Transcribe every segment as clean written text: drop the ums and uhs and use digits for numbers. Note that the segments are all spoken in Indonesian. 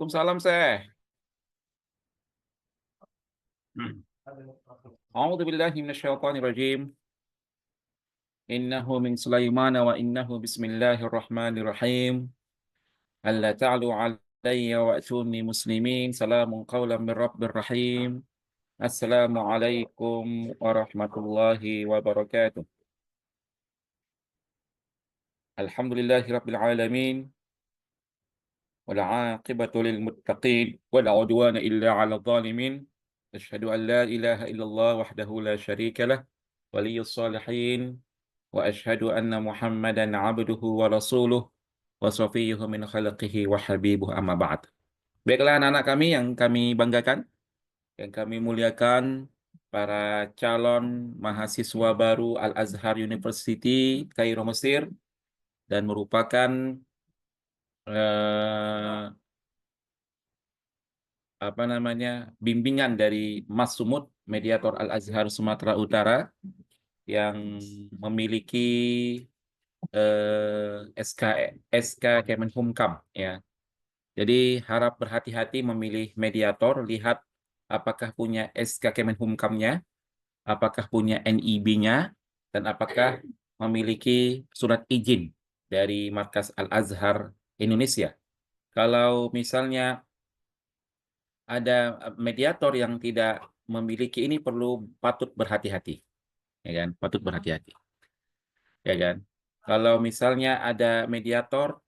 Waalaikumsalam, Seh. A'udzu billahi minasyaitonir rajim. Innahu min Sulaiman wa innahu bismillahirrahmanirrahim. Alla ta'lu 'alayya wa atuni muslimin. Salamun qawlan min rabbir rahim. Assalamualaikum warahmatullahi wabarakatuh. Alhamdulillahi rabbil alamin. Wal 'aqibatu lil muttaqin wa la 'udwana illa 'alal zalimin. Asyhadu an la ilaha illallah wahdahu la syarika lah. Waliyyus shalihin. Wa asyhadu anna Muhammadan abduhu wa rasuluh wa safiyuhu min khalqihi wa habibuhu amma ba'd. Baiklah anak-anak kami yang kami banggakan, yang kami muliakan, para calon mahasiswa baru Al-Azhar University Kairo Mesir, dan merupakan bimbingan dari Mas Sumut, mediator Al-Azhar Sumatera Utara, yang memiliki SK Kemenhumkam, ya. Jadi harap berhati-hati memilih mediator, lihat apakah punya SK Kemenhumkamnya, apakah punya NIB-nya, dan apakah memiliki surat izin dari Markas Al-Azhar Indonesia. Kalau misalnya ada mediator yang tidak memiliki ini, patut berhati-hati, ya kan? Patut berhati-hati, ya kan? Kalau misalnya ada mediator,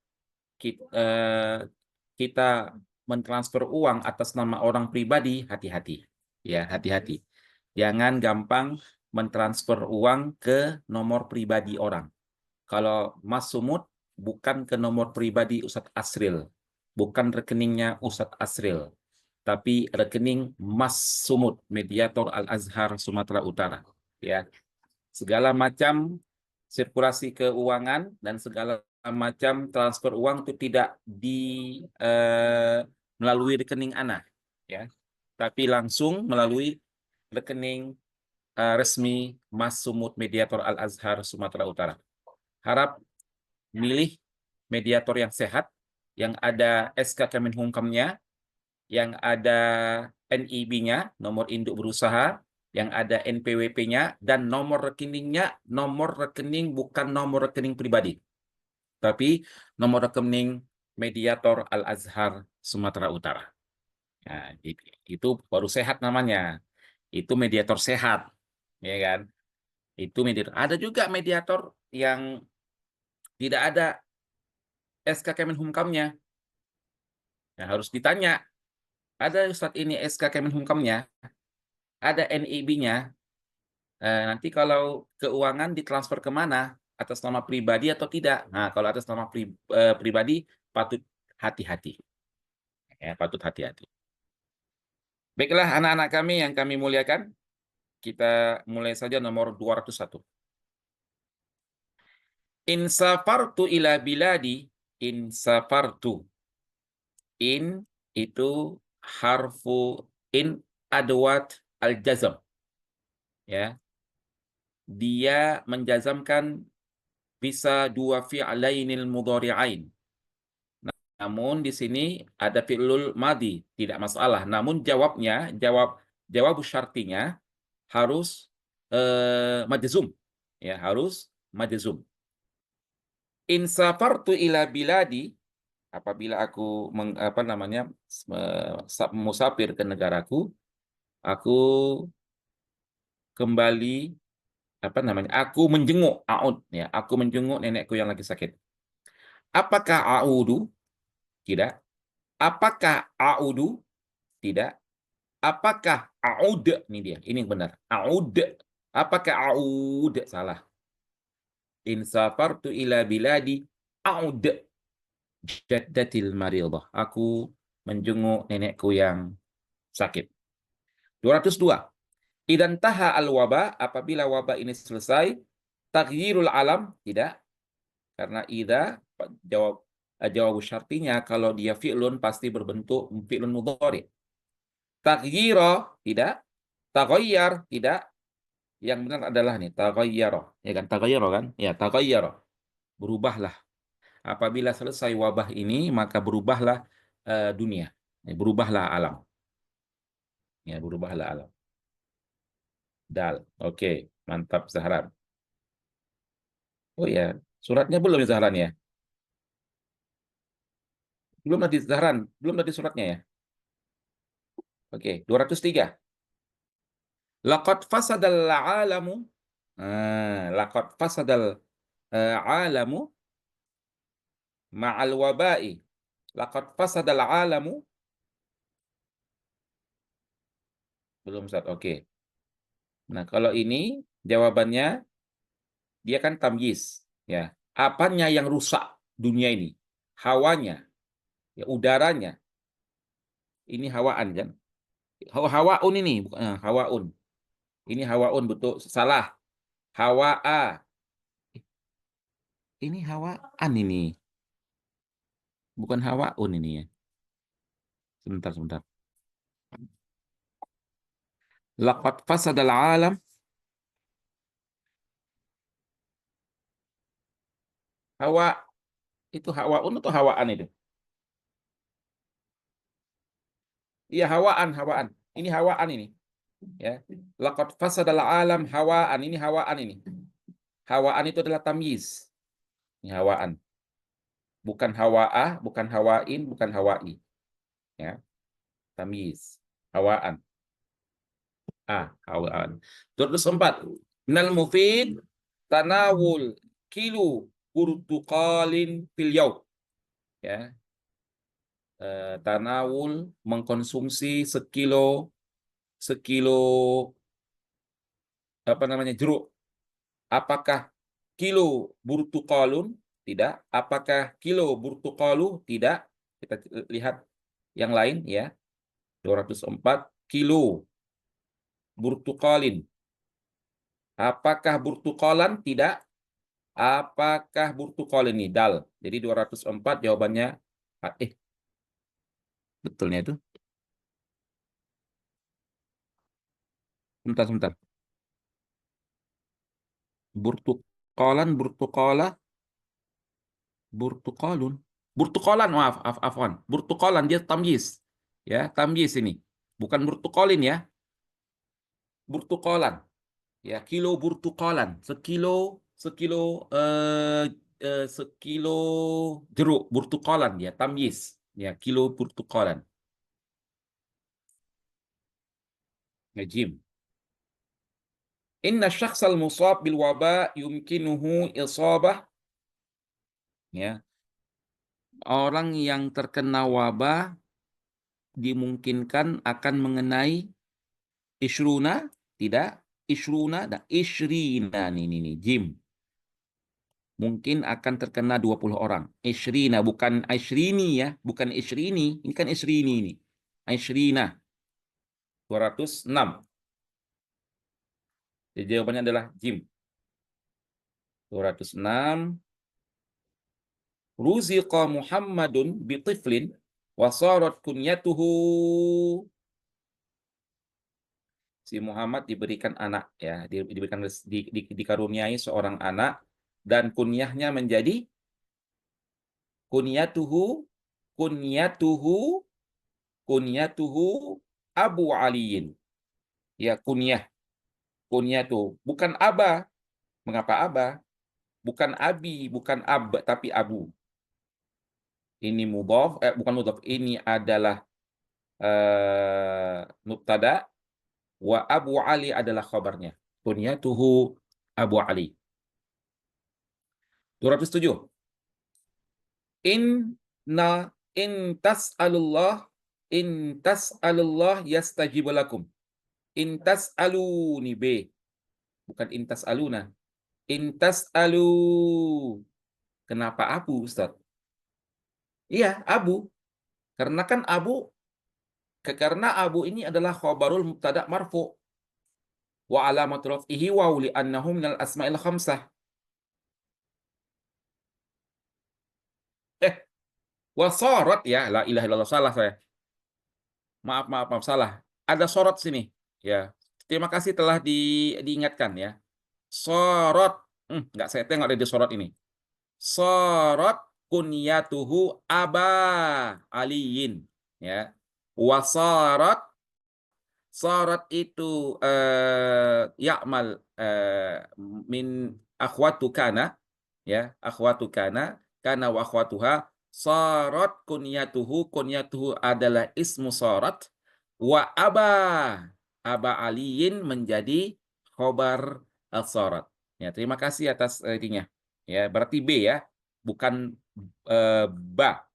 kita mentransfer uang atas nama orang pribadi, hati-hati, ya, hati-hati. Jangan gampang mentransfer uang ke nomor pribadi orang. Kalau Mas Sumut, bukan ke nomor pribadi Ustadz Asril, bukan rekeningnya Ustadz Asril, tapi rekening Mas Sumut, mediator Al-Azhar Sumatera Utara, ya. Segala macam sirkulasi keuangan dan segala macam transfer uang itu tidak melalui rekening Ana, ya, tapi langsung melalui rekening resmi Mas Sumut, mediator Al-Azhar Sumatera Utara. Harap milih mediator yang sehat, yang ada SK Kemenhumkamnya, yang ada NIB-nya, nomor induk berusaha, yang ada NPWP-nya, dan nomor rekeningnya, nomor rekening bukan nomor rekening pribadi, tapi nomor rekening mediator Al-Azhar Sumatera Utara. Nah, itu baru sehat namanya. Itu mediator sehat, ya kan? Itu mediator. Ada juga mediator yang tidak ada SK Kemenhumkamnya. Nah, harus ditanya, ada Ustadz ini SK Kemenhumkamnya, ada NIB-nya. Nanti kalau keuangan ditransfer kemana, atas nama pribadi atau tidak. Nah, kalau atas nama pribadi, patut hati-hati. Ya, patut hati-hati. Baiklah anak-anak kami yang kami muliakan, kita mulai saja nomor 201. In safartu ila biladi, in safartu. In itu harfu in adwat al-jazm. Ya. Dia menjazamkan bisa dua fi'lainil mudhari'ain. Namun di sini ada fi'lul madhi, tidak masalah. Namun jawab syartinya harus majzum. Ya, harus majzum. In safartu ila biladi, apabila aku musafir ke negaraku, aku kembali aku menjenguk aud, ya, aku menjenguk nenekku yang lagi sakit. Apakah audu? Tidak. Apakah audu? Tidak. Apakah aud? Ini dia, ini yang benar. Aud. Apakah aud? Salah. In safartu ila biladi aud jaddatil maridah. Aku menjenguk nenekku yang sakit. 202. Idan taha al-waba, apabila wabah ini selesai, taghyirul alam, tidak. Karena idza jawab syartinya kalau dia fi'lun pasti berbentuk fi'lun mudhari. Taghyira, tidak. Taghayyar, tidak. Yang benar adalah nih, taghayyara. Ya kan, taghayyara kan? Ya, taghayyara. Berubahlah. Apabila selesai wabah ini, maka berubahlah dunia. Ya, berubahlah alam. Ya, berubahlah alam. Dal. Oke, mantap Zahran. Oh ya, suratnya belum ya Zahran ya? Belum tadi Zahran, belum tadi suratnya ya? Oke, 203. Laqad fasadal alamu. Laqad fasadal alamu ma'al wabai. Laqad fasadal alamu. Belum Ustaz. Oke. Nah, kalau ini jawabannya dia kan tamyiz, ya. Apanya yang rusak dunia ini? Hawanya, ya udaranya. Ini hawaan kan? Hawaun ini, bukan hawaun. Ini hawaun betul salah. Hawaa. Ini hawaan ini. Bukan hawaun ini ya. Sebentar, sebentar. Laqad fasadal alam. Hawa itu hawaun atau hawaan itu? Iya, hawaan, hawaan. Ini hawaan ini. Ya. Laqad fasadal alam hawaan. Ini hawaan ini. Hawaan itu adalah tamyiz. Ini hawaan. Bukan hawa'ah, bukan hawain, bukan hawai. Ya. Tamyiz. Hawaan. Hawaan. Terus 4. Minal mufid tanawul kilu burtuqalin fil yaum. Ya. Tanawul mengkonsumsi sekilo apa namanya jeruk. Apakah kilo burtuqalun? Tidak. Apakah kilo burtuqalu? Tidak. Kita lihat yang lain ya. 204 kilo burtuqalin. Apakah burtuqalan? Tidak. Apakah burtuqal ini? Dal. Jadi 204 jawabannya betulnya itu. Sebentar, sebentar. Burtuqalan, burtuqala, burtuqalun. Burtuqalan, maaf, afwan. Burtuqalan dia tamyiz. Ya, tamyiz ini. Bukan burtuqalin ya. Burtuqalan. Ya, kilo burtuqalan. Sekilo sekilo jeruk burtuqalan ya, tamyiz. Ya, kilo burtuqalan. Najim. Inna syakhsal musab bil waba yumkinuhu isabah, ya. Orang yang terkena wabah dimungkinkan akan mengenai isruna, tidak, isruna dan isrina nih jim. Mungkin akan terkena 20 orang. Isrina bukan isrini ya, bukan isrini. Ini kan isrini ini. Isrina 206. Jadi jawabannya adalah jim. 206. Ruziqa Muhammadun bitiflin wasarat kunyatuhu. Si Muhammad diberikan anak ya, diberikan dikaruniai seorang anak dan kunyahnya menjadi kunyatuhu kunyatuhu kunyatuhu Abu Aliin. Ya, kunyatu bukan aba. Mengapa aba? Bukan abi, bukan ab, tapi abu. Ini mudhaf, bukan mudhaf, ini adalah mubtada, wa Abu Ali adalah khabarnya. Kunyatuhu Abu Ali. 207. Inna in tas'alullah yastajib lakum. In tas'aluni B. Bukan in tas'aluna. In tas'alu. Kenapa Abu, Ustaz? Iya, Abu. Karena Abu ini adalah khabarul mubtada marfu. Wa alamat raf'ihi wa li annahu minal asma'il khamsah. Wasorot ya, la ilaha illallah, salah saya. Maaf, salah. Ada sorot sini. Ya, terima kasih telah diingatkan ya. Sorot, nggak saya tengok ada di sorot ini. Sorot kunyatuhu Aba Aliyin. Ya, Wasarat, sarat itu ya'mal min akhwatu kana, ya, akhwatu kana wa akhwatuha, sarat kunyatuhu adalah ismu sarat, wa aba aliyin menjadi khobar sarat. Ya, terima kasih atas ininya. Ya, berarti B ya, bukan ba,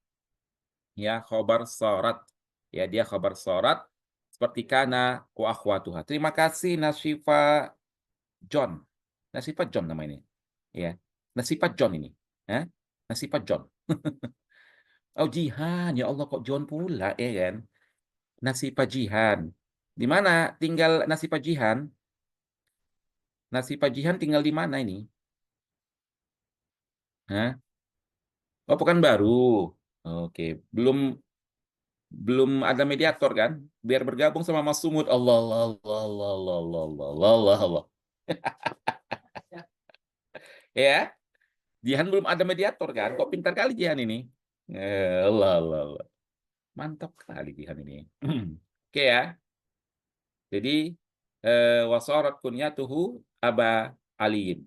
ya, khobar sarat. Ya, dia khobar sarat seperti kana wa akhwatuha. Terima kasih Nasifa John. Nasifa John nama ini. Ya. Nasifa John ini. Hah? Nasifa John. Oh, Jihan. Ya Allah, kok John pula, ya kan? Nasifa Jihan. Di mana tinggal Nasifa Jihan? Nasifa Jihan tinggal di mana ini? Hah? Oh, Pekanbaru. Oke, belum belum ada mediator kan? Biar bergabung sama Mas Sumut. Allah, Allah, Allah, Allah, Allah, Allah, Allah, Allah, Allah. Ya, Jihan belum ada mediator kan? Kok pintar kali Jihan ini? Allah, Allah, Allah. Mantap kali Jihan ini. Oke ya. Jadi wasarat kunyatuhu aba aliyin.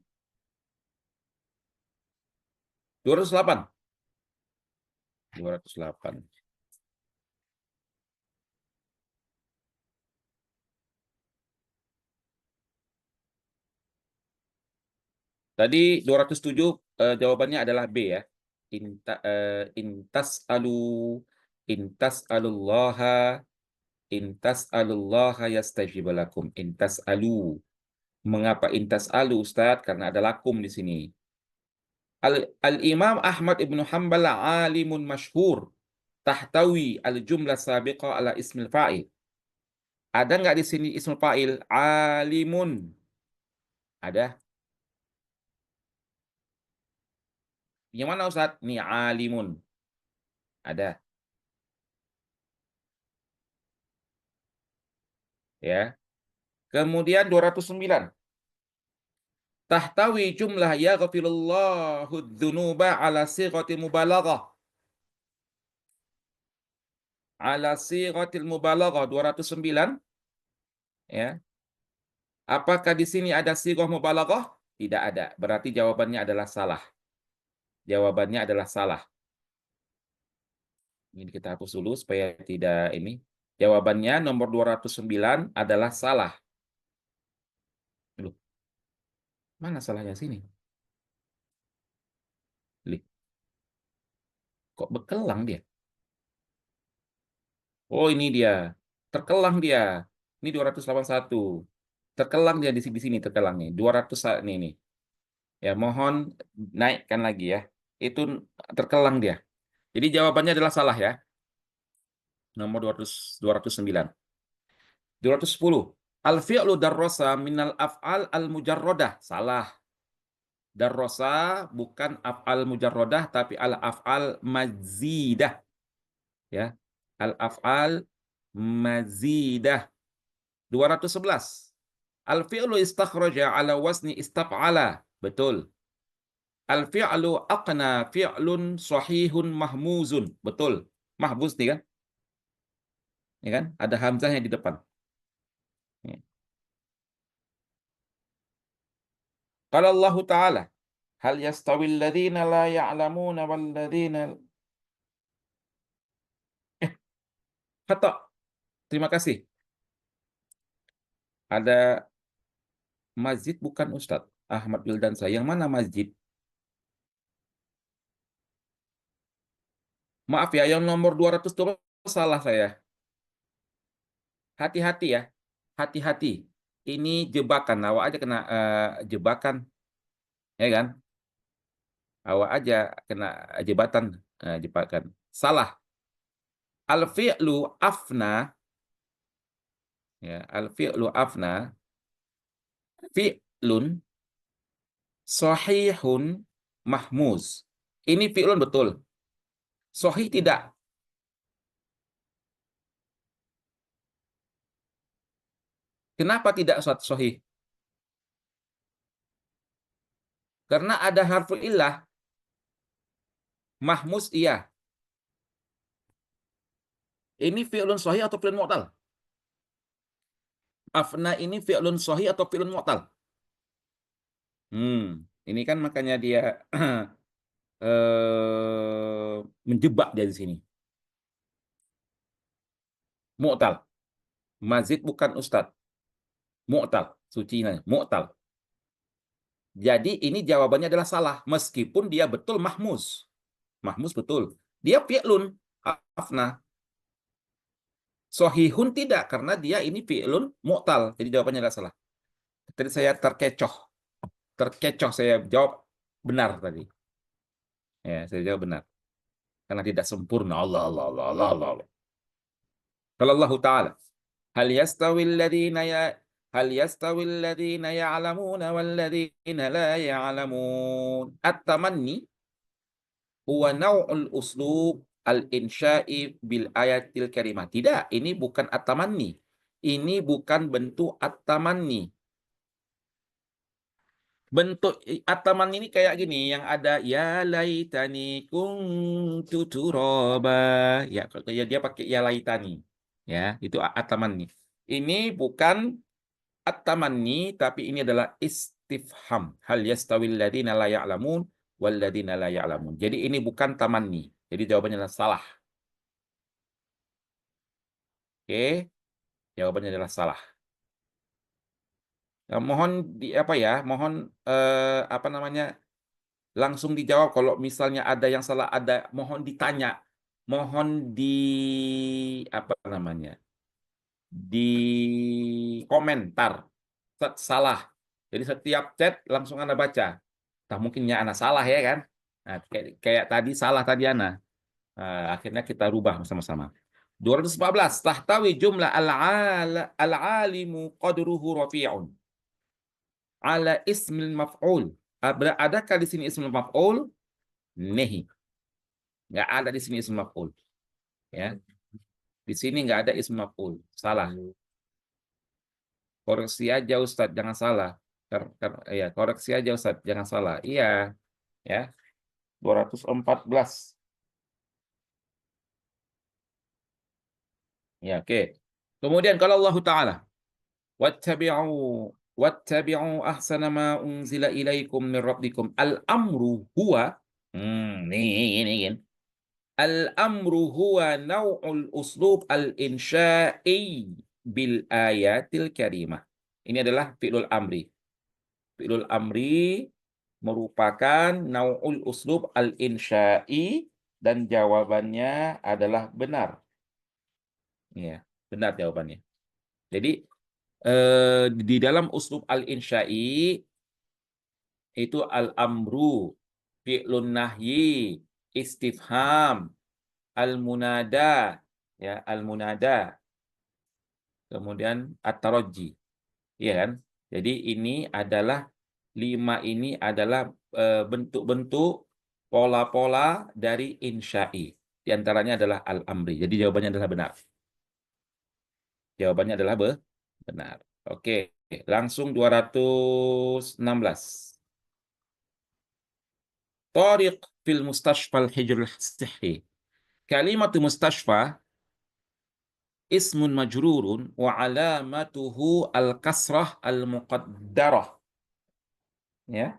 208. 208. Tadi 207 jawabannya adalah B ya. Intas alullaha yastajib lakum. Intas alu. Mengapa intas alu Ustadz? Karena ada lakum di sini. Al-Imam Ahmad ibnu Hanbal alimun masyhur. Tahtawi al-jumlah sabiqah ala ismil fa'il. Ada nggak di sini ismul fa'il? Alimun. Ada. Yang mana Ustadz? Nih alimun. Ada. Ya. Kemudian 209. Tahtawi jumlah yaghfirullahu dzunuba ala sighati mubalaghah. Ala sighatil mubalaghah 209 ya. Apakah di sini ada sighah mubalaghah? Tidak ada. Berarti jawabannya adalah salah. Jawabannya adalah salah. Ini kita hapus dulu supaya tidak ini. Jawabannya nomor 209 adalah salah. Loh, mana salahnya sini? Lih, kok bekelang dia? Oh, ini dia. Terkelang dia. Ini 281. Terkelang dia di sini terkelangnya. 200 nih nih. Ya, mohon naikkan lagi ya. Itu terkelang dia. Jadi jawabannya adalah salah ya. Nomor 209. 210. Al-fi'lu darrosa minal af'al al-mujarrodah. Salah. Darrosa bukan af'al mujarrodah tapi al-af'al mazidah. Ya. Al-af'al mazidah. 211. Al-fi'lu istakhraja ala wasni istaf'ala. Betul. Al-fi'lu aqna fi'lun sahihun mahmuzun. Betul. Mahbuz nih kan? Ya kan? Ada hamzahnya di depan. Ya. Qala Allah Ta'ala, hal yastawil ladzina la ya'lamuna wal ladzina khata. Terima kasih. Ada masjid bukan Ustadz Ahmad Wildan saya. Yang mana masjid? Maaf ya, yang nomor 200 salah saya. Hati-hati ya. Hati-hati. Ini jebakan. Awak aja kena jebakan. Ya kan? Awak aja kena jebakan. Salah. Al-fi'lu afna. Ya, al-fi'lu afna. Fi'lun sahihun mahmuz. Ini fi'lun betul. Sahih tidak. Kenapa tidak sahih? Karena ada harful illah. Mahmuz iya. Ini fi'lun sahih atau fi'lun mu'tal? Afna ini fi'lun sahih atau fi'lun mu'tal? Ini kan makanya dia menjebak dia di sini. Mu'tal. Mazid bukan ustadz. Mu'tal. Suci nanya. Mu'tal. Jadi ini jawabannya adalah salah. Meskipun dia betul mahmuz. Mahmuz betul. Dia fi'lun. Afna. Sohihun tidak. Karena dia ini fi'lun mu'tal. Jadi jawabannya adalah salah. Tadi saya terkecoh. Terkecoh saya jawab benar tadi. Ya, saya jawab benar. Karena tidak sempurna. Allah, Allah, Allah, Allah, Allah, Allah. Kalau Allah Ta'ala. Hal yastawi alladhina ya hal yastawi alladhina ya'lamuna walladhina la ya'lamun. At-tamanni huwa naw'ul uslub al-insya'i bil ayatil karimah. Tidak, ini bukan at-tamanni. Ini bukan bentuk at-tamanni. Bentuk at-tamanni ini kayak gini, yang ada ya laitani kuntu turaba. Ya, dia pakai ya laitani. Ya, itu at-tamanni. Ini bukan at-tamanni, tapi ini adalah istifham. Hal yastawil ladina la ya'lamun wal ladina la ya'lamun. Jadi ini bukan tamanni. Jadi jawabannya adalah salah. Oke, jawabannya adalah salah. Mohon apa ya? Mohon apa namanya? Langsung dijawab kalau misalnya ada yang salah, ada mohon ditanya. Mohon di apa namanya? Di komentar. Salah. Jadi setiap chat langsung Anda baca. Nah, mungkinnya Ana salah ya kan? Nah, kayak tadi salah tadi Ana. Akhirnya kita rubah bersama-sama. 214. Tahtawi jumlah al-alimu qadruhu rafi'un ala ismil maf'ul. Adakah di sini ismil maf'ul? Nehi. Nggak ada di sini ismil maf'ul. Ya. Di sini nggak ada ismil maf'ul. Salah. Koreksi aja Ustadz, jangan salah. Ya, koreksi aja Ustadz, jangan salah. Iya, ya. 214. Ya, oke. Kemudian kalau Allah Ta'ala, wattabi'u wattabi'u ahsana ma unzila ilaikum min rabbikum. Al-amru huwa, ini kan. Al-amru huwa naw'ul uslub al-insya'i bil ayatil karimah. Ini adalah fi'lul amri. Fi'lul amri merupakan nau'ul uslub al-insya'i dan jawabannya adalah benar. Ya, benar jawabannya. Jadi di dalam uslub al-insya'i itu al-amru, fi'lun nahyi, istifham, al-munada, ya, al-munada, kemudian at-taraji. Iya kan? Jadi ini adalah 5 ini adalah bentuk-bentuk pola-pola dari insya'i. Di antaranya adalah al-amri. Jadi jawabannya adalah benar. Jawabannya adalah benar. Oke, langsung 216. Tariq fil mustashfa al-hijr al-sihhi. Kalimatu mustashfa ismun majrurun wa alamatuhu al-kasrah al-muqaddarah. Ya,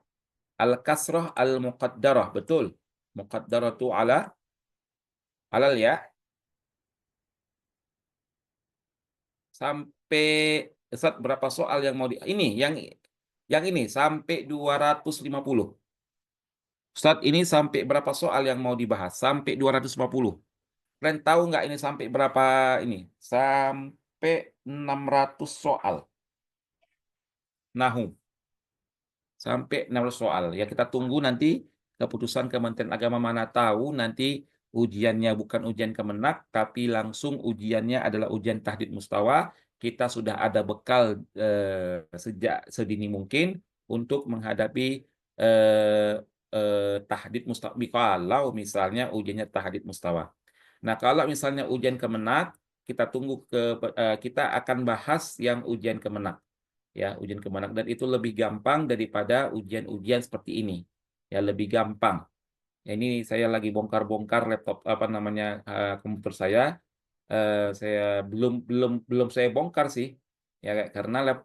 al-kasrah al-muqaddarah, betul. Muqaddaratu alal ya. Sampai Ustaz, berapa soal yang mau ini yang ini sampai 250. Ustaz, ini sampai berapa soal yang mau dibahas? Sampai 250. Kalian tahu nggak ini sampai berapa ini? Sampai 600 soal. Nahu. Sampai 600 soal. Ya kita tunggu nanti keputusan Kementerian Agama, mana tahu nanti ujiannya bukan ujian Kemenak, tapi langsung ujiannya adalah ujian tahdid mustawa. Kita sudah ada bekal sejak sedini mungkin untuk menghadapi tahdid mustawa. Kalau misalnya ujiannya tahdid mustawa. Nah, kalau misalnya ujian Kemenak, kita tunggu kita akan bahas yang ujian Kemenak. Ya, ujian Kemenak, dan itu lebih gampang daripada ujian-ujian seperti ini. Ya, lebih gampang. Ya, ini saya lagi bongkar-bongkar laptop apa namanya komputer saya. Saya belum saya bongkar sih, ya karena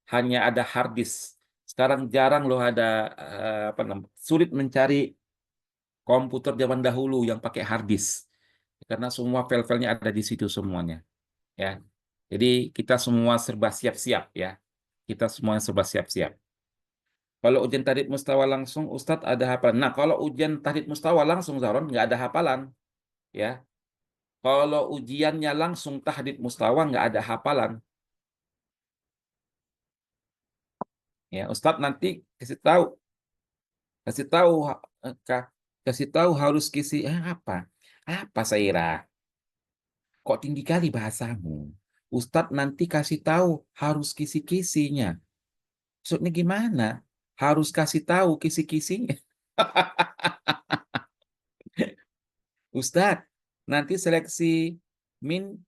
hanya ada hard disk. Sekarang jarang loh ada apa namanya, sulit mencari komputer zaman dahulu yang pakai hard disk karena semua file-filenya ada di situ semuanya, ya. Jadi kita semua serba siap-siap ya. Kita semua serba siap-siap. Kalau ujian tahdid mustawa langsung, Ustadz ada hafalan. Nah, kalau ujian tahdid mustawa langsung, Zaron, nggak ada hafalan, ya. Kalau ujiannya langsung tahdid mustawa nggak ada hafalan, ya. Ustadz nanti kasih tahu, kasih tahu harus kisi apa Saira? Kok tinggi kali bahasamu? Ustadz nanti kasih tahu harus kisi-kisinya. Maksudnya gimana? Harus kasih tahu kisi-kisinya. Ustadz, nanti min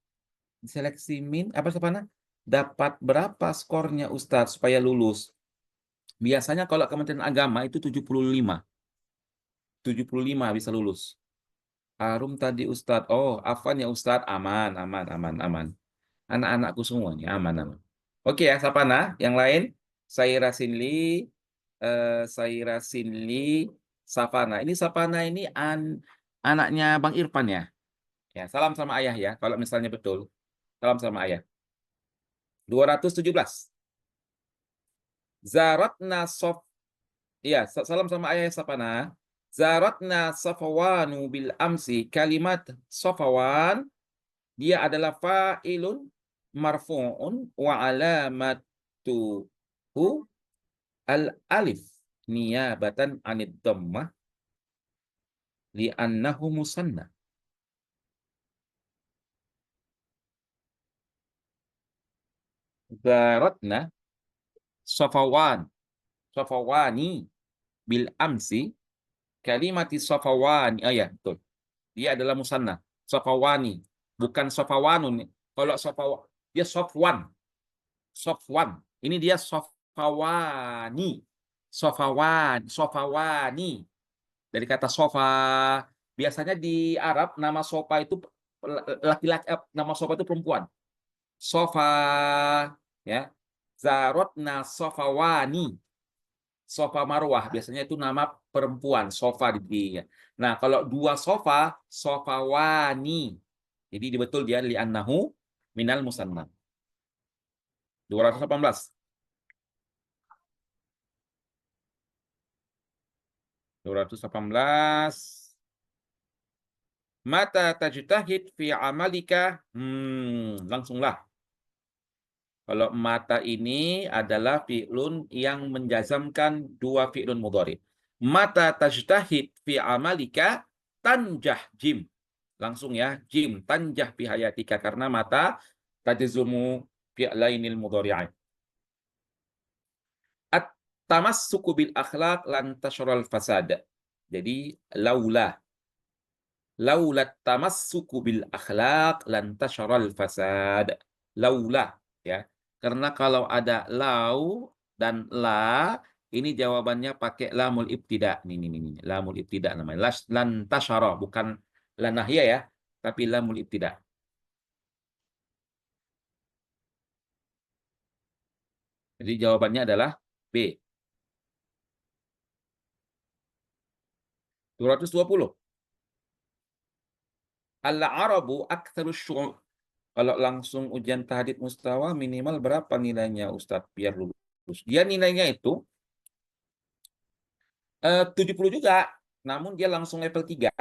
seleksi min apa mana? Dapat berapa skornya Ustadz supaya lulus? Biasanya kalau Kementerian Agama itu 75 bisa lulus. Harum tadi Ustadz. Oh, Afwan ya Ustadz, aman, aman, aman, aman. Anak-anakku semuanya aman, aman. Oke ya, Sapana, yang lain Saira Sinli, Saira Sinli, Sapana. Ini Sapana ini anaknya Bang Irfan ya. Ya, salam sama ayah ya. Kalau misalnya betul, salam sama ayah. 217. Zaratna sof. Iya, salam sama ayah Sapana. Zaratna safawanu bil amsi. Kalimat safawan dia adalah fa'ilun marfu'un wa alamatuhu al alif niyabatan anid dhammah li'annahu musanna. Zaratna safawan safawani bil amsi kalimati safawani. Oh ya, betul. Dia adalah musanna. Safawani, bukan safawanun. Kalau dia safwan. Safwan. Ini dia safawani. Safawani. Dari kata sofa. Biasanya di Arab nama sofa itu laki-laki, nama sofa itu perempuan. Sofa, ya. Zarotna sofawani. Sofa marwah biasanya itu nama perempuan, sofa di ya. Nah, kalau dua sofa, sofawani. Jadi betul dia li'annahu minal musanna. 218. 218. Mata tajtahid fi amalika. Langsunglah. Kalau mata ini adalah fi'lun yang menjazamkan dua fi'lun mudhari. Mata tajtahid fi amalika tanjah jim. Langsung ya, jim tanjah fi hayatika karena mata tajzumu fi'lainil mudhari'ain. At-tamassuku bil akhlaq lan tashrul fasad. Jadi laula tamassuku bil akhlaq lan tashrul fasad. Laula ya. Karena kalau ada lau dan la, ini jawabannya pakai lamul ibtida. Nih. Lamul ibtida namanya. Lan tasyara, bukan la nahya ya, tapi lamul ibtida. Jadi jawabannya adalah B. 220. Al-Arabu aktsarus syu'ub. Kalau langsung ujian tahdid mustawa minimal berapa nilainya Ustadz biar lulus? Dia nilainya itu 70 juga, namun dia langsung level 3.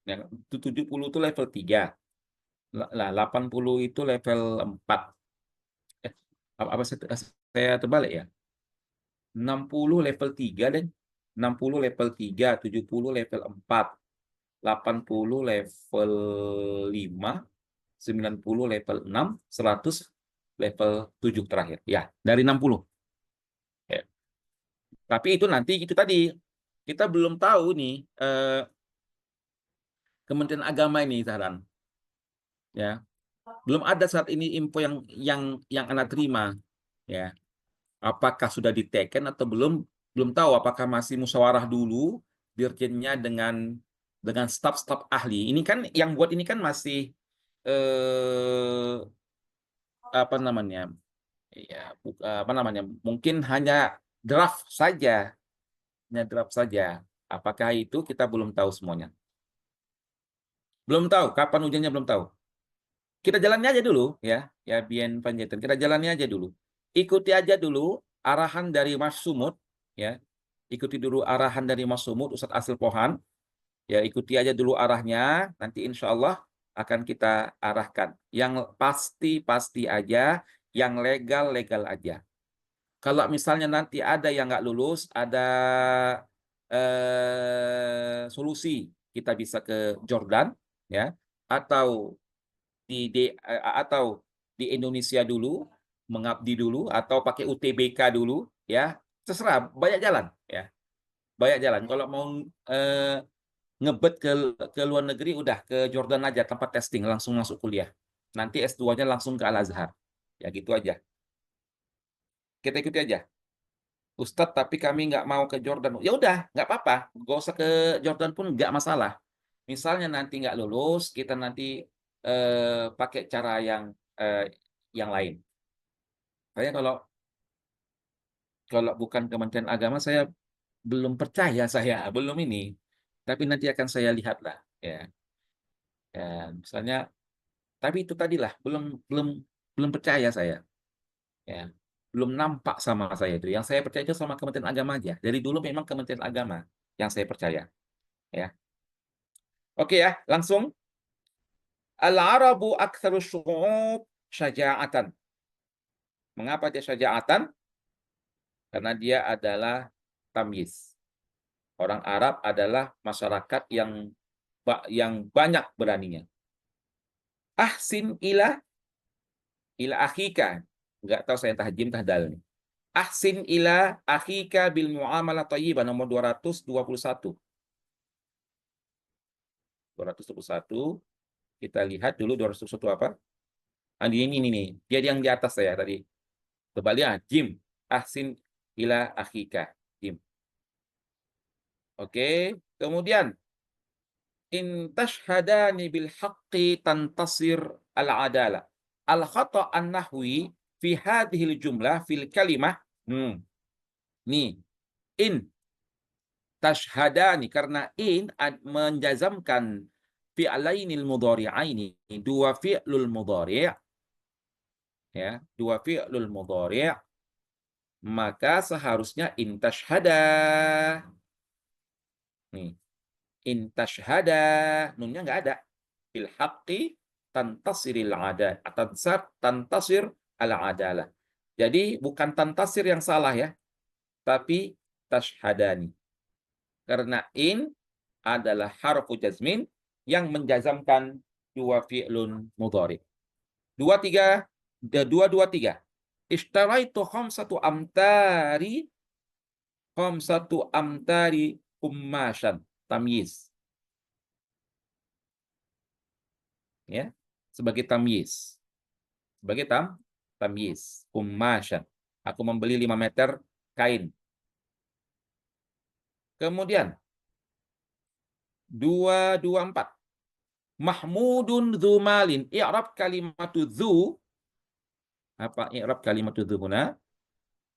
Ya, 70 itu level 3. Lah 80 itu level 4. Apa saya terbalik ya? 60 level 3 dan 60 level 3, 70 level 4, 80 level 5, 90 level 6, 100 level 7 terakhir. Ya, dari 60. Ya. Tapi itu nanti itu tadi kita belum tahu nih Kementerian Agama ini saran. Ya. Belum ada saat ini info yang Anda terima, ya. Apakah sudah diteken atau belum tahu, apakah masih musyawarah dulu dirjennya dengan staf-staf ahli. Ini kan yang buat ini kan masih eh, apa namanya? Ya, apa namanya? Mungkin hanya draft saja, hanya draft saja. Apakah itu kita belum tahu semuanya? Belum tahu kapan ujiannya, belum tahu. Kita jalannya aja dulu ya, ya Bien Panjaitan. Kita jalannya aja dulu. Ikuti aja dulu arahan dari Mas Sumut ya. Ikuti dulu arahan dari Mas Sumut, Ustadz Asl Pohan. Ya, ikuti aja dulu arahnya. Nanti insya Allah akan kita arahkan. Yang pasti-pasti aja, yang legal-legal aja. Kalau misalnya nanti ada yang nggak lulus, ada solusi, kita bisa ke Jordan, ya, atau atau di Indonesia dulu, mengabdi dulu, atau pakai UTBK dulu, ya, terserah, banyak jalan, ya, banyak jalan. Kalau mau eh, ngebet ke luar negeri, udah ke Jordan aja tempat testing, langsung masuk kuliah. Nanti S2-nya langsung ke Al Azhar, ya gitu aja. Kita ikuti aja. Ustadz, tapi kami nggak mau ke Jordan. Ya udah, nggak apa-apa. Nggak usah ke Jordan pun nggak masalah. Misalnya nanti nggak lulus, kita nanti pakai cara eh, yang lain. Saya kalau kalau bukan Kementerian Agama, saya belum percaya, saya belum ini. Tapi nanti akan saya lihat lah, ya. Ya, misalnya, tapi itu tadilah belum belum belum percaya saya, ya. Belum nampak sama saya itu. Yang saya percaya itu sama Kementerian Agama aja. Dari dulu memang Kementerian Agama yang saya percaya, ya. Oke ya, langsung. Al-Arabu aktsaru syu'ub syaja'atan. Mengapa dia syaja'atan? Karena dia adalah tamyiz. Orang Arab adalah masyarakat yang banyak beraninya. Ahsin ila akhika. Enggak tahu saya entah jim entah dal nih. Ahsin ila akhika bil muamalah thayyibah, nomor 221. 221. Kita lihat dulu 221 apa? Ini nih. Dia yang di atas saya tadi. Kembali ya, Jim. Ahsin ila akhika. Jim. Oke. Kemudian in tashhadani bil haqqi tantasir al adalah. Al khata an nahwi fi hadhihi jumlah fil kalimah. Nih, in tashhadani, karena in menjazamkan fi'lainil mudhari'aini, dua fi'lul mudhari', ya, dua fi'lul mudhari', maka seharusnya in tashhada. Nih, in tashhada, nunnya nggak ada. Bil haqqi tantasiril ada, tantasir al adalah. Jadi bukan tantasir yang salah ya, tapi tashhadani. Karena in adalah harfu jazmin yang menjazamkan dua fi'lun mudhari. Dua dua tiga. Ishtaraitu khamsatu amtari kummashan, tamyiz, ya, sebagai tamyiz, sebagai tamyiz, kummashan. Aku membeli 5 meter kain. Kemudian 224. Mahmudun dzumalin. I'rab kalimatu dzu. Apa i'rab kalimatu dzu huna?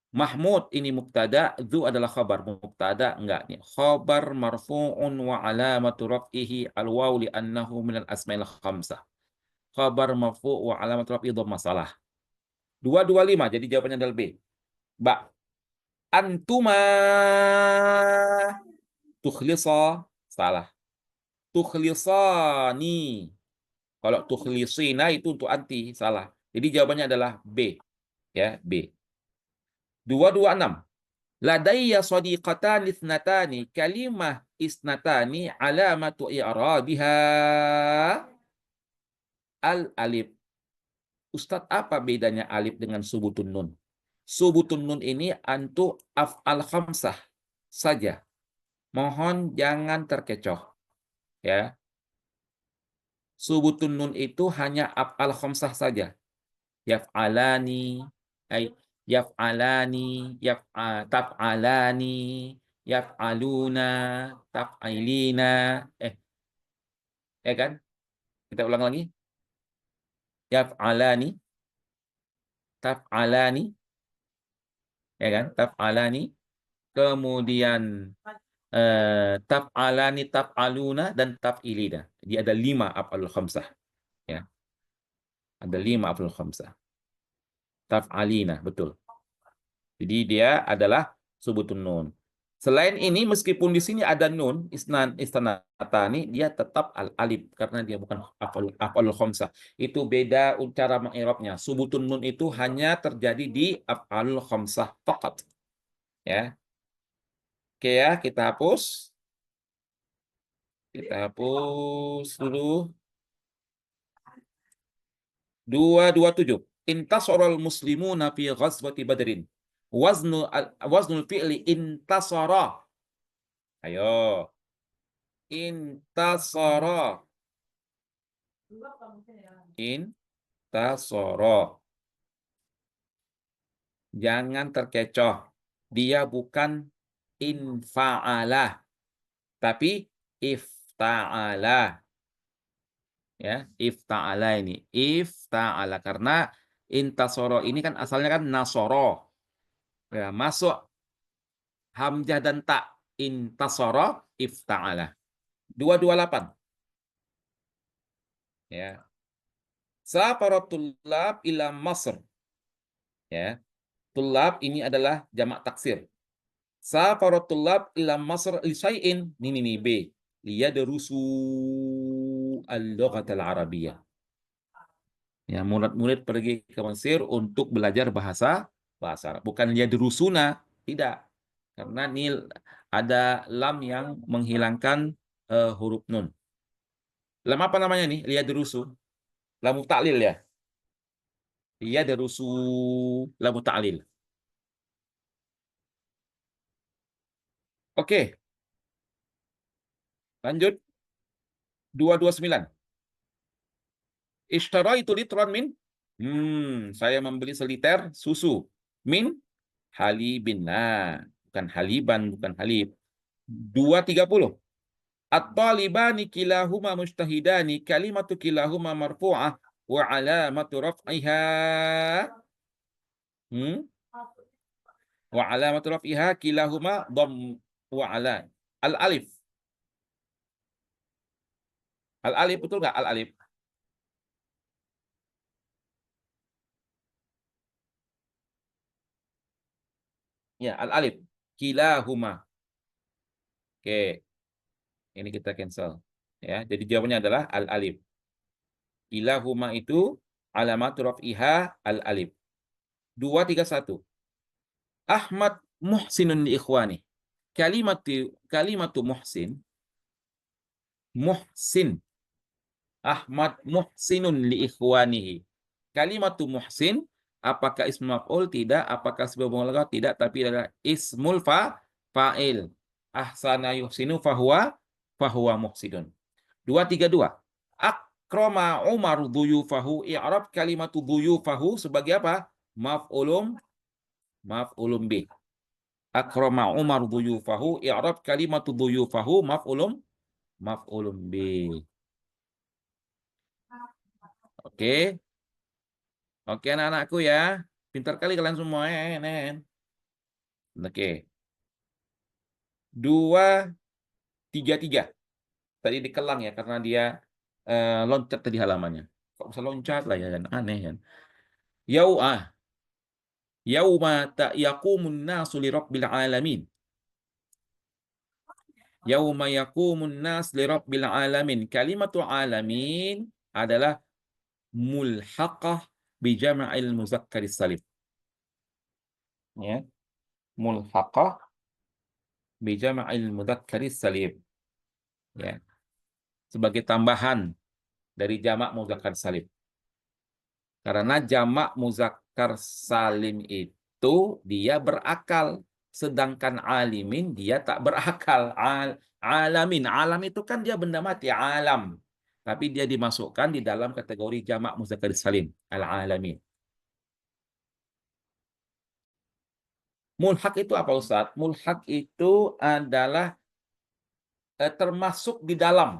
Mahmud ini mubtada, dzu adalah khabar. Mubtada enggak nih. Khabar marfu'un wa alamatu raf'ihi al-waw li annahu minal asmail khamsah. Khabar marfu' wa alamatu raf'ihi dhammah, salah. 225, jadi jawabannya adalah B. Ba. Antuma tukhlisa, salah. Tukhlisani. Kalau tukhlisina itu untuk anti, salah. Jadi jawabannya adalah B. Ya, B. 226. Ladayya shadiqatan ithnatani kalimah isnatani alamatu i'rabiha al alif. Ustadz, apa bedanya alif dengan subutun nun? Subutun nun ini untuk af'al khamsah saja. Mohon jangan terkecoh, ya. Subutun nun itu hanya af'al khamsah saja. Yaf'alani, yaf'alani, taf'alani, yaf'aluna, taf'ailina. Ya kan? Kita ulang lagi. Yaf'alani, taf'alani, ya kan? Taf'alani. Kemudian taf'alani, taf'aluna, dan taf'ilina. Jadi ada 5 af'alul khamsah. Ya, ada 5 af'alul khamsah. Taf'alina, betul. Jadi dia adalah subutun nun. Selain ini, meskipun di sini ada nun, istanatani, dia tetap al-alif karena dia bukan af'alul khamsah. Itu beda cara mengi'rabnya. Subutun nun itu hanya terjadi di af'alul khamsah faqat. Ya. Oke ya, kita hapus. Kita hapus dulu. 227. Intasaral muslimuna fi ghazwati Badrin. Waznul fi'li intasara. Ayo. Intasara. Intasara. Jangan terkecoh. Dia bukan infa'alah, tapi ifta'ala. Ya, ifta'ala ini. Ifta'ala karena intasara ini kan asalnya kan nasoro. Ya, masuk hamzah dan ta. Intasara ifta'ala. 228. Ya. Safaratul lab ila Masr. Ya. Tulab ini adalah jamak taksir. Safaratul lab ila Masr li syai'in. Ini B. Liyadrusu al-lughatal arabiyyah. Ya, murid-murid pergi ke Mesir untuk belajar bahasa Arab. Bukan liyadrusuna, tidak. Karena ini ada lam yang menghilangkan huruf nun. Lam apa namanya nih? Liyadrusu. Lam ta'lil ya. Liyadrusu lam ta'lil. Oke, lanjut. 229. Ishtaraitu litran min. Saya membeli seliter susu. Min halibin. Nah, bukan haliban, bukan halib. 230. At-talibani kilahuma mujtahidani kalimatu kilahuma marfu'ah wa alamatu raf'iha wa alamatu raf'iha kilahuma dham wa ala al-alif. Al-alif betul nggak al-alif? Ya, al-alif. Kilahuma. Oke, ini kita cancel. Ya, jadi jawabannya adalah al-alif. Kilahuma itu alamatu raf'iha al-alif. 231. Ahmad muhsinun li ikhwani. Kalimatu muhsin. Ahmad muhsinun li ikhwanihi. Kalimatu muhsin, apakah ismul maf'ul? Tidak. Apakah sebuah mubalaghah? Tidak. Tapi adalah ismul fa'il. Ahsana yuhsinu fahuwa muhsinun. 232. Akrama Umar duyufahu. I'rab kalimatu duyufahu sebagai apa? Maf'ulum bih. Akrama Umar duyufahu. I'rab kalimatu duyufahu maf'ulum bih. Oke. Oke anak-anakku ya. Pintar kali kalian semua. Oke. 233. Tadi dikelang ya karena dia loncat tadi halamannya. Kok bisa loncat lah ya kan? Aneh kan. Yauma yaqumun nasu li rabbil alamin. Yauma yaqumun nas li rabbil alamin. Kalimatul alamin adalah mulhaqah bi jama'il muzakkaris salim. Ya. Mulhaqah bi jama'il mudzakkari salim. Ya. Sebagai tambahan dari jamak muzakkar salim. Karena jamak muzakkar salim itu dia berakal, sedangkan alimin dia tak berakal. Alamin, alam itu kan dia benda mati, alam. Tapi dia dimasukkan di dalam kategori jamak muzakkar salim, al-alamin. Mulhaq itu apa Ustaz? Mulhaq itu adalah termasuk di dalam.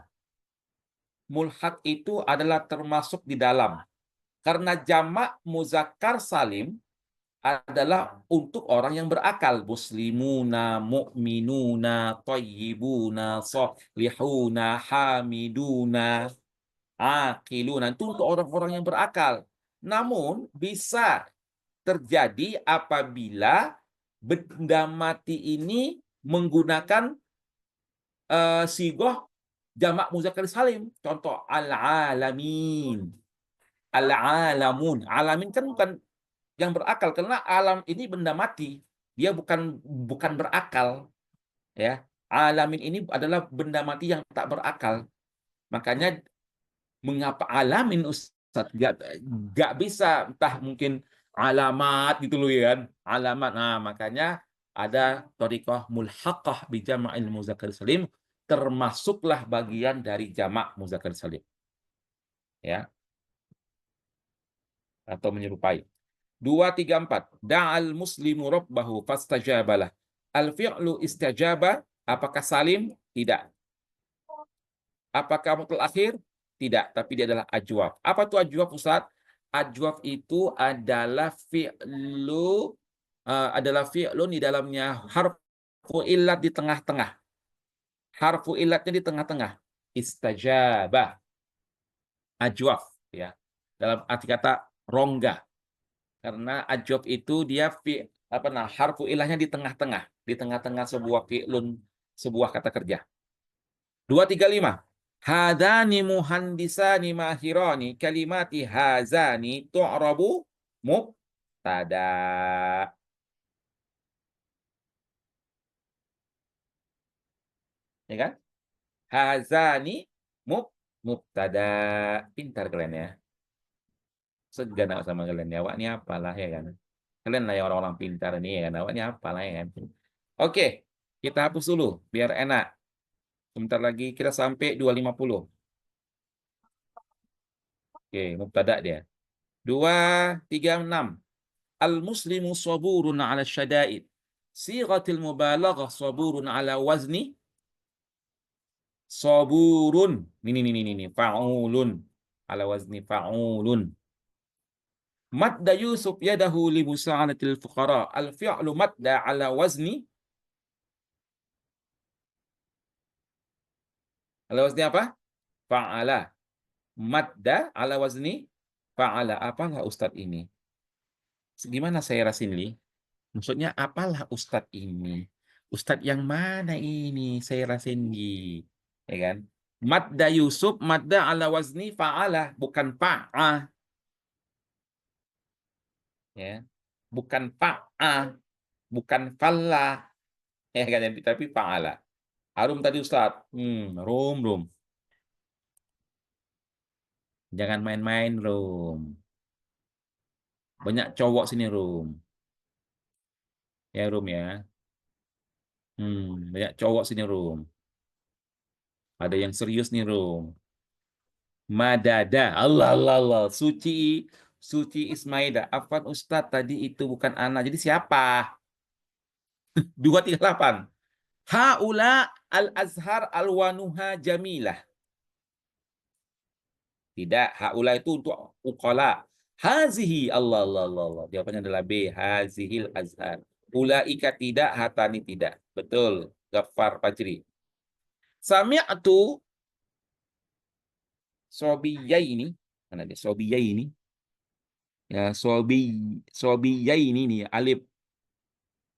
Mulhaq itu adalah termasuk di dalam. Karena jamak muzakkar salim adalah untuk orang yang berakal. Muslimuna, mu'minuna, thayyibuna, sholihuna, hamiduna, aqiluna. Itu untuk orang-orang yang berakal. Namun bisa terjadi apabila benda mati ini menggunakan sigoh jamak muzakkar salim. Contoh al-alamin, al-alamun. Alamin kan bukan yang berakal, karena alam ini benda mati, dia bukan berakal, ya. Alamin ini adalah benda mati yang tak berakal. Makanya mengapa alamin, Ustaz? Gak bisa, entah mungkin alamat gitu loh ya kan, alamat. Nah, makanya ada thariqah mulhaqah bi jama'il muzakkar salim, termasuklah bagian dari jamak muzakkar salim, ya, atau menyerupai. 2, 3, 4. Da'al muslimu rabbahu fastajabalah. Al-fi'lu istajaba, apakah salim? Tidak. Apakah mutlak akhir? Tidak, tapi dia adalah ajwaf. Apa itu ajwaf, Ustaz? Ajwaf itu adalah fi'lun di dalamnya harfu illat di tengah-tengah. Harfu illatnya di tengah-tengah. Istajaba. Ajwaf, ya. Dalam arti kata rongga. Karena ajwaf itu dia harfu ilahnya di tengah-tengah sebuah fi'lun, sebuah kata kerja. 2, 3, 5. Hadani muhandisani mahirani kalimati hazani tu'rabu mubtada. Ya kan? Hazani mubtada. Pintar kalian ya. Segan sama kalian ya. Awak ini apalah ya kan. Kalian lah yang orang-orang pintar ini ya kan. Awak ini apalah ya kan. Oke, kita hapus dulu biar enak. Sebentar lagi kita sampai 250. Oke, mubtada dia. 2, 3, 6. Al-muslimu saburun 'ala syada'id. Sighatil mubalaghah saburun 'ala wazni saburun. Ini fa'ulun. 'Ala wazni fa'ulun. Madda Yusuf yadahu li musa'alatil fuqara. Al-fi'lu madda 'ala wazni apa? Fa'ala. Madda 'ala wazni fa'ala. Apalah Ustadz ini? Gimana saya Rasinli? Maksudnya apalah Ustadz ini? Ustadz yang mana ini? Saya Rasinli. Ya kan? Madda Yusuf, madda ala wazni fa'ala, bukan fa'a. Ya. Bukan fa'a, bukan falla. Ya kan? Tapi fa'ala. Harum tadi Ustadz. Rum. Jangan main-main, Rum. Banyak cowok sini, Rum. Ya, Rum ya. Banyak cowok sini, Rum. Ada yang serius nih, Rum. Madada. Allah. Suci Ismaida. Afwan Ustadz, tadi itu bukan anak. Jadi siapa? 238. Haula al-azhar alwanuha jamilah. Tidak, haula itu untuk uqala. Hazihi, Allah. Jawabannya adalah B. Hazihil azhar. Ulaika tidak, hatani tidak. Betul. Ghaffar Fajri. Sami'atu sobiyaini. Mana dia? Sobiyaini. Ya, sobiyaini nih, alif.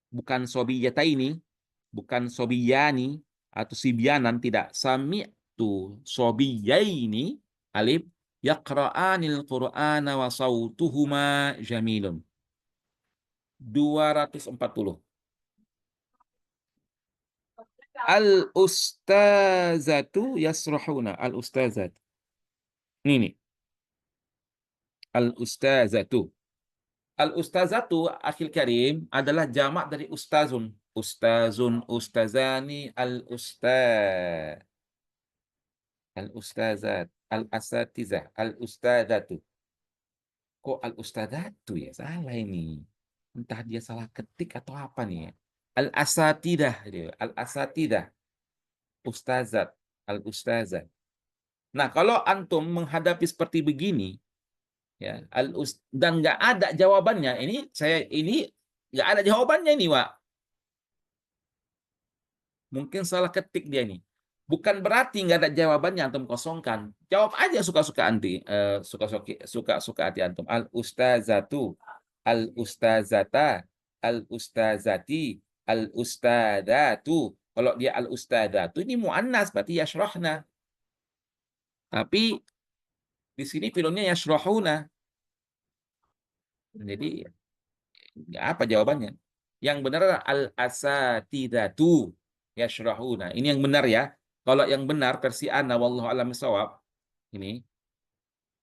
Bukan sobiyataini, bukan sobiyani atau sibyanan, tidak. Sami'tu sobiyaini, alif, yaqra'anil qur'ana wa sautuhuma jamilun. 240. Al-ustazatu yasrahuna. Al-ustazat. Ini. Al-ustazatu. Al-ustazatu, akhil karim, adalah jamak dari ustazun. Ustazun, ustazani, al-ustaz. Al-ustazat, al-asatizah, al-ustazatu. Kok al-ustazatu ya? Salah ini. Entah dia salah ketik atau apa nih ya. Al-asatidah. Al-asatidah. Ustazat, al-ustazat. Nah, kalau antum menghadapi seperti begini, Ya, dan nggak ada jawabannya. Ini nggak ada jawabannya ini, Wak. Mungkin salah ketik dia nih. Bukan berarti nggak ada jawabannya antum kosongkan. Jawab aja suka-suka anti, suka-suka hati antum. Al ustazatu, al ustazata, al ustazati, al ustadatu. Kalau dia al ustadatu ini muannas berarti yashrahna. Tapi di sini filmnya yashrahuna. Jadi apa jawabannya? Yang benar adalah al asatidatu yashrahuna. Ini yang benar ya. Kalau yang benar versi ana wallahu alam shawab, ini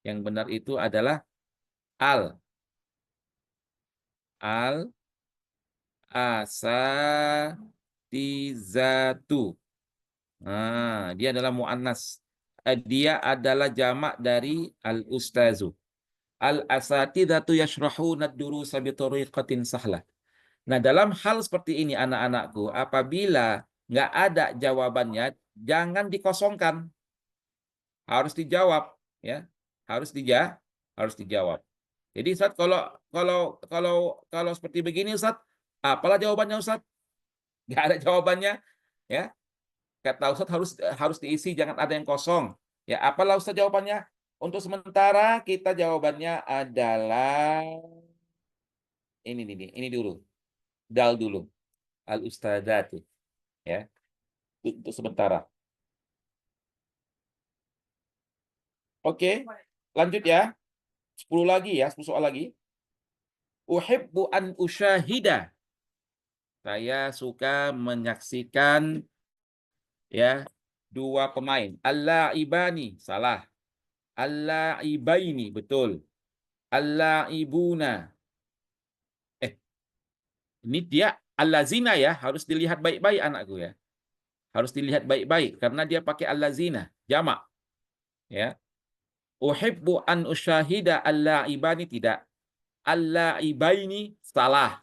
yang benar itu adalah al al asatizatu. Nah, dia adalah muannas. Dia adalah jamak dari al ustazu. Al asatidatu yashrahuna ad-durusa bi tariqatin sahlah. Nah, dalam hal seperti ini anak-anakku, apabila nggak ada jawabannya, jangan dikosongkan, harus dijawab, ya, harus dijawab. Jadi Ustaz, kalau seperti begini Ustaz, apalah jawabannya Ustaz? Nggak ada jawabannya, ya. Kata Ustaz harus diisi, jangan ada yang kosong. Ya, apalah Ustaz jawabannya? Untuk sementara kita jawabannya adalah ini dulu, dal dulu, al ustadzatu, ya. Untuk sementara. Oke, lanjut ya. 10 lagi ya, 10 soal lagi. Uhibbu an usyahida. Saya suka menyaksikan ya dua pemain. Al-la'ibani, salah. Al-la'ibaini, betul. Al-la'ibuna. Ini dia al-lazina ya, harus dilihat baik-baik anakku ya. Harus dilihat baik-baik karena dia pakai al-lazina, jamak. Ya. Uhibbu an usyahida al-la'ibani, tidak. Al-la'ibaini, salah.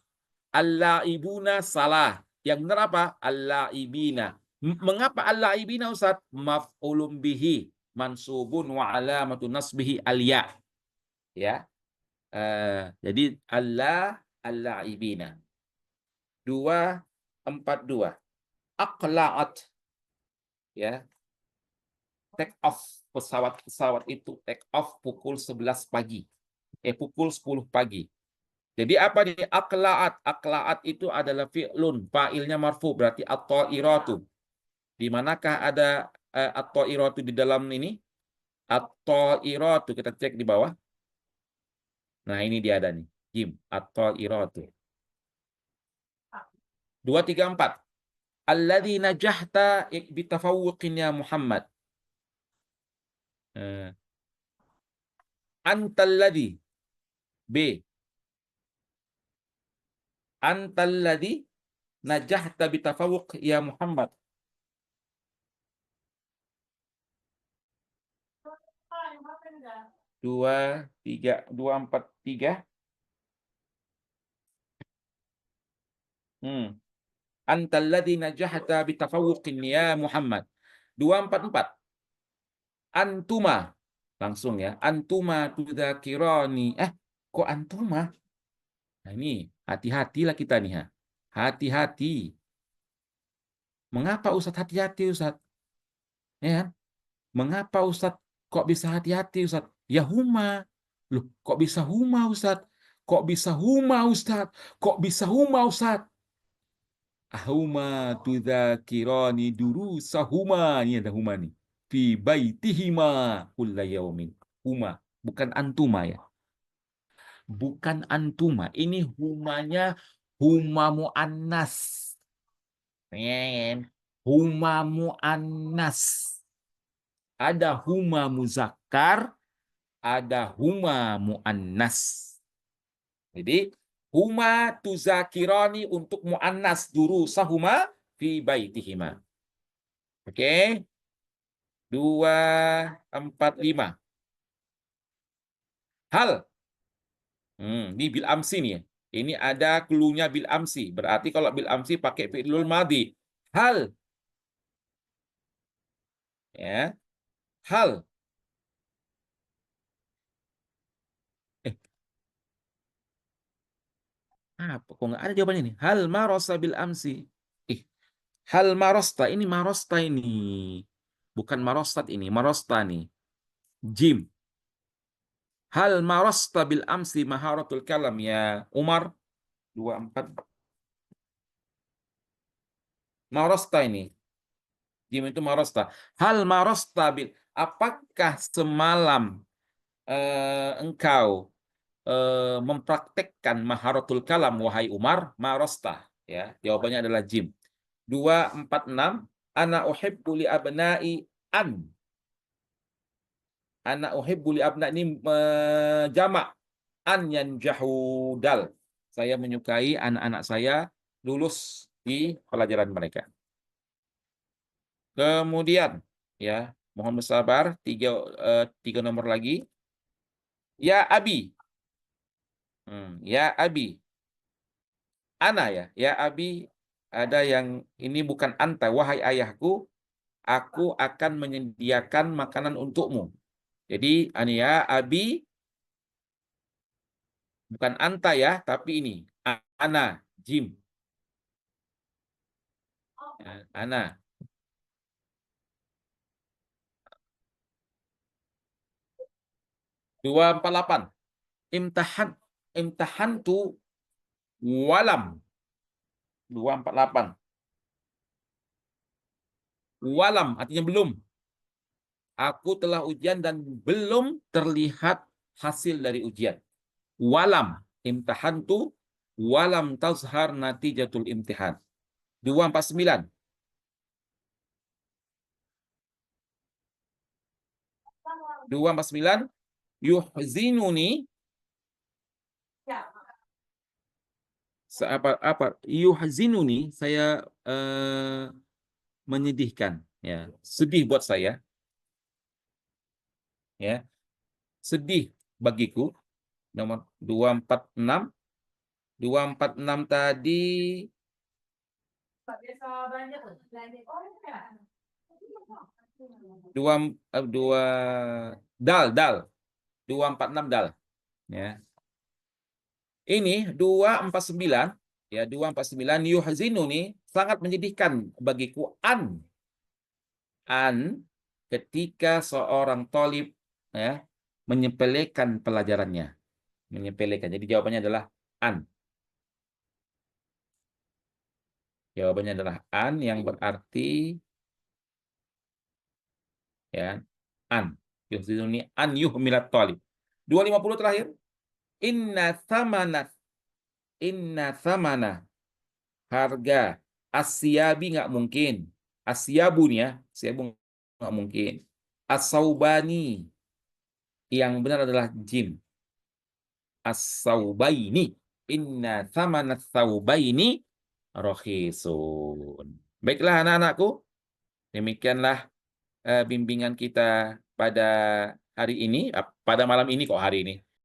Al-la'ibuna, salah. Yang benar apa? Al-la'ibina. Mengapa al-la'ibina Ustaz? Maf'ulun bihi, mansubun wa alamatu nasbihi al-ya. Ya. Jadi al-la'ibina. 242. Aqla'at, ya. Take off, pesawat itu take off pukul 11 pagi. Pukul 10 pagi. Jadi apa nih aqla'at? Aqla'at itu adalah fi'lun, fa'ilnya marfu, berarti at-ta'iratu. Di manakah ada at-ta'iratu di dalam ini? At-ta'iratu, kita cek di bawah. Nah, ini dia ada nih. Jim, at-ta'iratu. 234. Alladzi najahta bitafawuqin ya Muhammad. Antalladzi. B. Antalladzi najahta bitafawuq ya Muhammad. 243. Antalladzi najahta bitafawuqin ya Muhammad. 244. Antuma. Langsung ya. Antuma tudzakirani. Kok antuma? Nah, ini hati-hatilah kita nih ya. Hati-hati. Mengapa Ustadz hati-hati Ustadz? Ya kan? Mengapa Ustadz kok bisa hati-hati Ustadz? Ya huma. Loh, kok bisa huma Ustadz? Kok bisa huma Ustadz? Kok bisa huma Ustadz? Ahuma tudzakirani durusahuma. Ini ada huma nih. Fi baitihima kulla yaumin. Huma, bukan antuma ya. Bukan antuma. Ini humanya huma muannas. Huma muannas. Ada huma muzakkar, ada huma muannas. Jadi huma tuzakirani untuk muannas durusahuma fi baitihima. Oke. 245. Hal. Ini bil amsi nih. Ini ada cluenya bil amsi. Berarti kalau bil amsi pakai fi'lul madhi. Hal. Ya. Hal. Apa? Kok nggak ada jawabannya nih? Hal marosa bil amsi. Ih, hal marosta. Ini marosta ini. Bukan marostat ini. Marosta nih. Jim. Hal marosta bil amsi maharatul kalam ya Umar. 24. Marosta ini. Jim itu marosta. Hal marosta bil. Apakah semalam engkau mempraktekkan maharatul kalam wahai Umar? Marosta. Ya, jawabannya adalah Jim. 246. Ana uhibbu li abna'i an. Ana uhibbu li abna ini jamak an yanjahu dal. Saya menyukai anak-anak saya lulus di pelajaran mereka. Kemudian ya, mohon bersabar, tiga nomor lagi. Ya Abi. Ya Abi. Ana ya. Ya Abi, ada yang ini bukan anta, wahai ayahku, aku akan menyediakan makanan untukmu. Jadi Ania Abi bukan anta ya, tapi ini ana Jim. Ya, ana 248. Imtahan imtahan tu walam 248. Walam artinya belum. Aku telah ujian dan belum terlihat hasil dari ujian. Walam imtahan tu walam tazhar natijatul imtihan. 249. 249 yuhzinuni apa yuhzinuni saya menyedihkan ya, sedih buat saya ya, sedih bagiku. Nomor 246. 246 tadi dua dal 246 dal ya. Ini 249 ya, 249 yuhzinuni sangat menyedihkan bagiku an ketika seorang tolib ya menyepelekan pelajarannya, menyepelekan. Jadi jawabannya adalah an. Jawabannya adalah an yang berarti ya an. Yuhzinuni an yuhmilat tolib. 250 terakhir. Inna thamanat inna thamana harga asyabi nggak mungkin. Asyabu nih ya, asyabu nggak mungkin. Asaubani yang benar adalah jim. As-saubaini. Inna thamanat saubaini rohisun. Baiklah anak-anakku, demikianlah bimbingan kita pada hari ini, pada malam ini kok hari ini.